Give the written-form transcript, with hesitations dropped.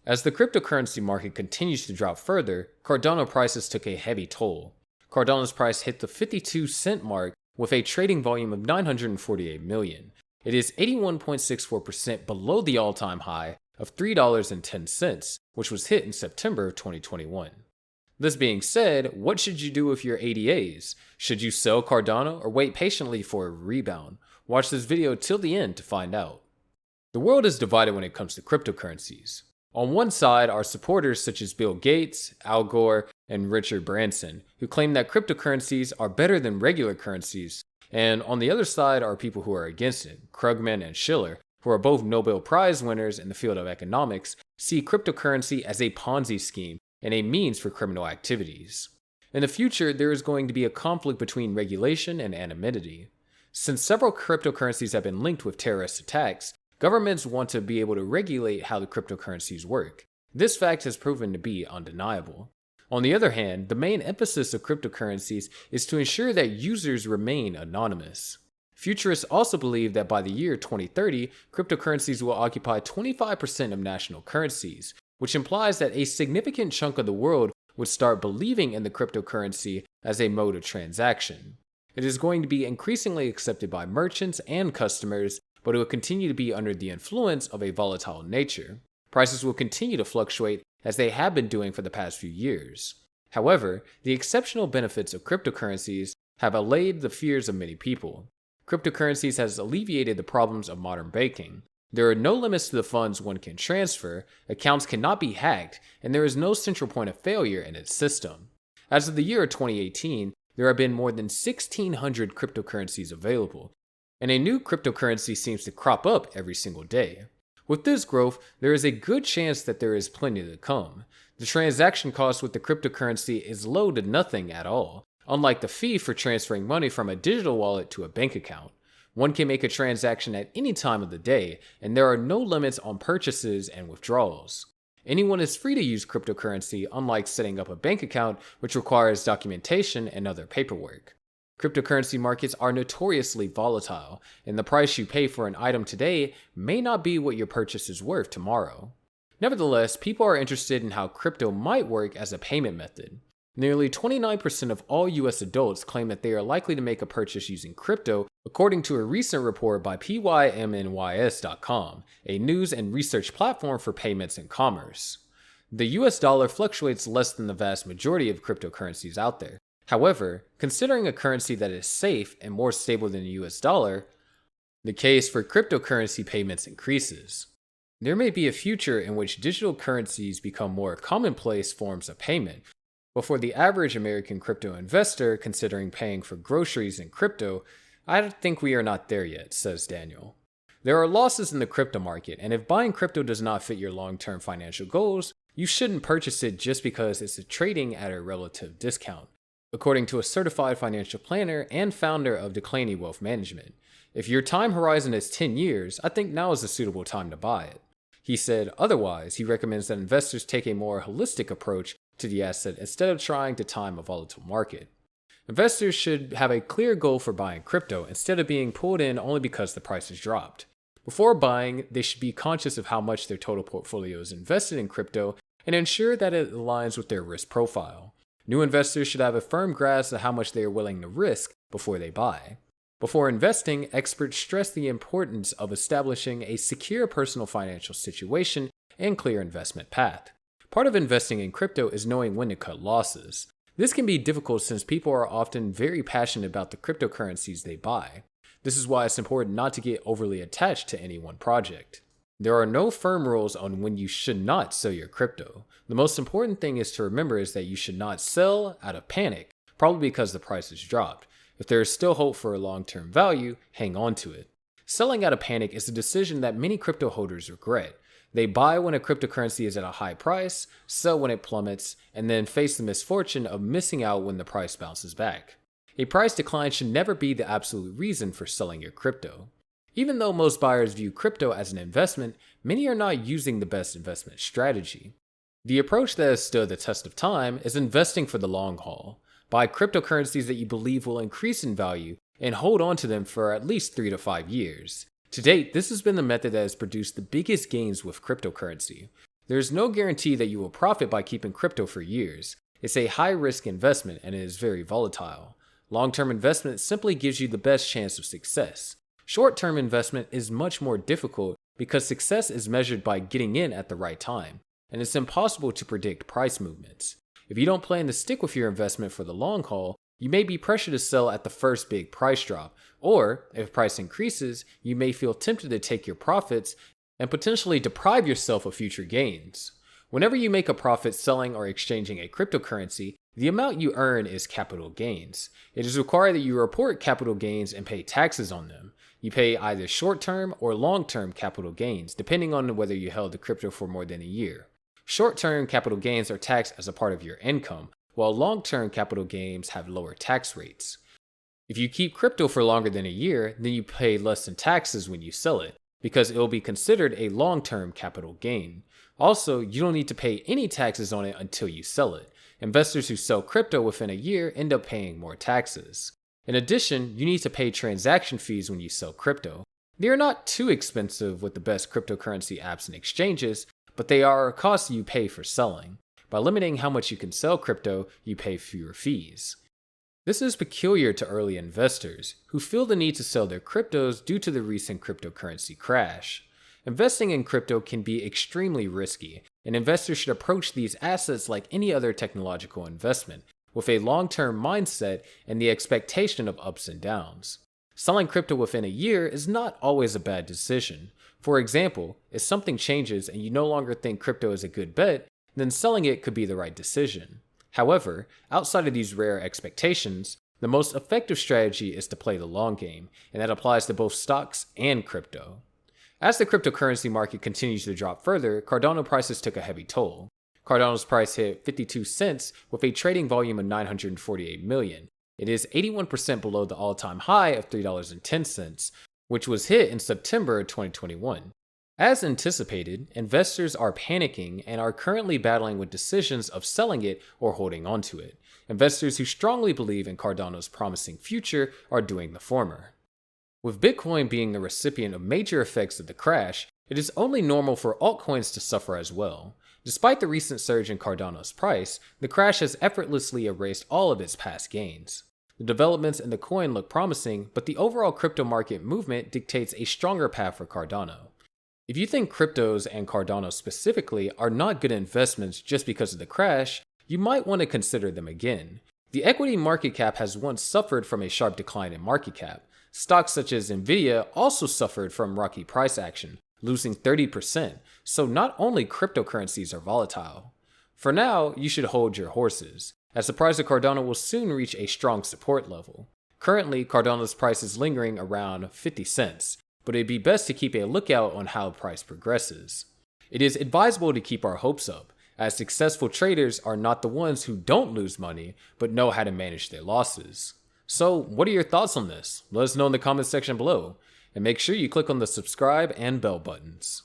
As the cryptocurrency market continues to drop further, Cardano prices took a heavy toll. Cardano's price hit the 52-cent mark with a trading volume of 948 million. It is 81.64% below the all-time high of $3.10, which was hit in September of 2021. This being said, what should you do with your ADAs? Should you sell Cardano or wait patiently for a rebound? Watch this video till the end to find out. The world is divided when it comes to cryptocurrencies. On one side are supporters such as Bill Gates, Al Gore, and Richard Branson, who claim that cryptocurrencies are better than regular currencies, and on the other side are people who are against it. Krugman and Schiller, who are both Nobel Prize winners in the field of economics, see cryptocurrency as a Ponzi scheme and a means for criminal activities. In the future, there is going to be a conflict between regulation and anonymity. Since several cryptocurrencies have been linked with terrorist attacks, governments want to be able to regulate how the cryptocurrencies work. This fact has proven to be undeniable. On the other hand, the main emphasis of cryptocurrencies is to ensure that users remain anonymous. Futurists also believe that by the year 2030, cryptocurrencies will occupy 25% of national currencies, which implies that a significant chunk of the world would start believing in the cryptocurrency as a mode of transaction. It is going to be increasingly accepted by merchants and customers, but it will continue to be under the influence of a volatile nature. Prices will continue to fluctuate as they have been doing for the past few years. However, the exceptional benefits of cryptocurrencies have allayed the fears of many people. Cryptocurrencies has alleviated the problems of modern banking. There are no limits to the funds one can transfer, accounts cannot be hacked, and there is no central point of failure in its system. As of the year 2018, there have been more than 1,600 cryptocurrencies available, and a new cryptocurrency seems to crop up every single day. With this growth, there is a good chance that there is plenty to come. The transaction cost with the cryptocurrency is low to nothing at all, unlike the fee for transferring money from a digital wallet to a bank account. One can make a transaction at any time of the day, and there are no limits on purchases and withdrawals. Anyone is free to use cryptocurrency, unlike setting up a bank account, which requires documentation and other paperwork. Cryptocurrency markets are notoriously volatile, and the price you pay for an item today may not be what your purchase is worth tomorrow. Nevertheless, people are interested in how crypto might work as a payment method. Nearly 29% of all US adults claim that they are likely to make a purchase using crypto, according to a recent report by PYMNYS.com, a news and research platform for payments and commerce. The US dollar fluctuates less than the vast majority of cryptocurrencies out there. However, considering a currency that is safe and more stable than the US dollar, the case for cryptocurrency payments increases. There may be a future in which digital currencies become more commonplace forms of payment, but for the average American crypto investor considering paying for groceries in crypto, I think we are not there yet, says Daniel. There are losses in the crypto market, and if buying crypto does not fit your long-term financial goals, you shouldn't purchase it just because it's trading at a relative discount. According to a certified financial planner and founder of Declaney Wealth Management, if your time horizon is 10 years, I think now is a suitable time to buy it. He said otherwise, he recommends that investors take a more holistic approach to the asset instead of trying to time a volatile market. Investors should have a clear goal for buying crypto instead of being pulled in only because the price has dropped. Before buying, they should be conscious of how much their total portfolio is invested in crypto and ensure that it aligns with their risk profile. New investors should have a firm grasp of how much they are willing to risk before they buy. Before investing, experts stress the importance of establishing a secure personal financial situation and clear investment path. Part of investing in crypto is knowing when to cut losses. This can be difficult since people are often very passionate about the cryptocurrencies they buy. This is why it's important not to get overly attached to any one project. There are no firm rules on when you should not sell your crypto. The most important thing is to remember is that you should not sell out of panic, probably because the price has dropped. If there is still hope for a long-term value, hang on to it. Selling out of panic is a decision that many crypto holders regret. They buy when a cryptocurrency is at a high price, sell when it plummets, and then face the misfortune of missing out when the price bounces back. A price decline should never be the absolute reason for selling your crypto. Even though most buyers view crypto as an investment, many are not using the best investment strategy. The approach that has stood the test of time is investing for the long haul. Buy cryptocurrencies that you believe will increase in value and hold on to them for at least 3 to 5 years. To date, this has been the method that has produced the biggest gains with cryptocurrency. There is no guarantee that you will profit by keeping crypto for years. It's a high-risk investment and it is very volatile. Long-term investment simply gives you the best chance of success. Short-term investment is much more difficult because success is measured by getting in at the right time, and it's impossible to predict price movements. If you don't plan to stick with your investment for the long haul, you may be pressured to sell at the first big price drop, or if price increases, you may feel tempted to take your profits and potentially deprive yourself of future gains. Whenever you make a profit selling or exchanging a cryptocurrency, the amount you earn is capital gains. It is required that you report capital gains and pay taxes on them. You pay either short-term or long-term capital gains, depending on whether you held the crypto for more than a year. Short-term capital gains are taxed as a part of your income, while long-term capital gains have lower tax rates. If you keep crypto for longer than a year, then you pay less in taxes when you sell it, because it will be considered a long-term capital gain. Also, you don't need to pay any taxes on it until you sell it. Investors who sell crypto within a year end up paying more taxes. In addition, you need to pay transaction fees when you sell crypto. They are not too expensive with the best cryptocurrency apps and exchanges, but they are a cost you pay for selling. By limiting how much you can sell crypto, you pay fewer fees. This is peculiar to early investors, who feel the need to sell their cryptos due to the recent cryptocurrency crash. Investing in crypto can be extremely risky, and investors should approach these assets like any other technological investment, with a long-term mindset and the expectation of ups and downs. Selling crypto within a year is not always a bad decision. For example, if something changes and you no longer think crypto is a good bet, then selling it could be the right decision. However, outside of these rare expectations, the most effective strategy is to play the long game, and that applies to both stocks and crypto. As the cryptocurrency market continues to drop further, Cardano prices took a heavy toll. Cardano's price hit 52 cents with a trading volume of 948 million. It is 81% below the all-time high of $3.10, which was hit in September 2021. As anticipated, investors are panicking and are currently battling with decisions of selling it or holding onto it. Investors who strongly believe in Cardano's promising future are doing the former. With Bitcoin being the recipient of major effects of the crash, it is only normal for altcoins to suffer as well. Despite the recent surge in Cardano's price, the crash has effortlessly erased all of its past gains. The developments in the coin look promising, but the overall crypto market movement dictates a stronger path for Cardano. If you think cryptos and Cardano specifically are not good investments just because of the crash, you might want to consider them again. The equity market cap has once suffered from a sharp decline in market cap. Stocks such as Nvidia also suffered from rocky price action, losing 30%, so not only cryptocurrencies are volatile. For now, you should hold your horses, as the price of Cardano will soon reach a strong support level. Currently, Cardano's price is lingering around 50 cents, but it'd be best to keep a lookout on how the price progresses. It is advisable to keep our hopes up, as successful traders are not the ones who don't lose money, but know how to manage their losses. So, what are your thoughts on this? Let us know in the comments section below, and make sure you click on the subscribe and bell buttons.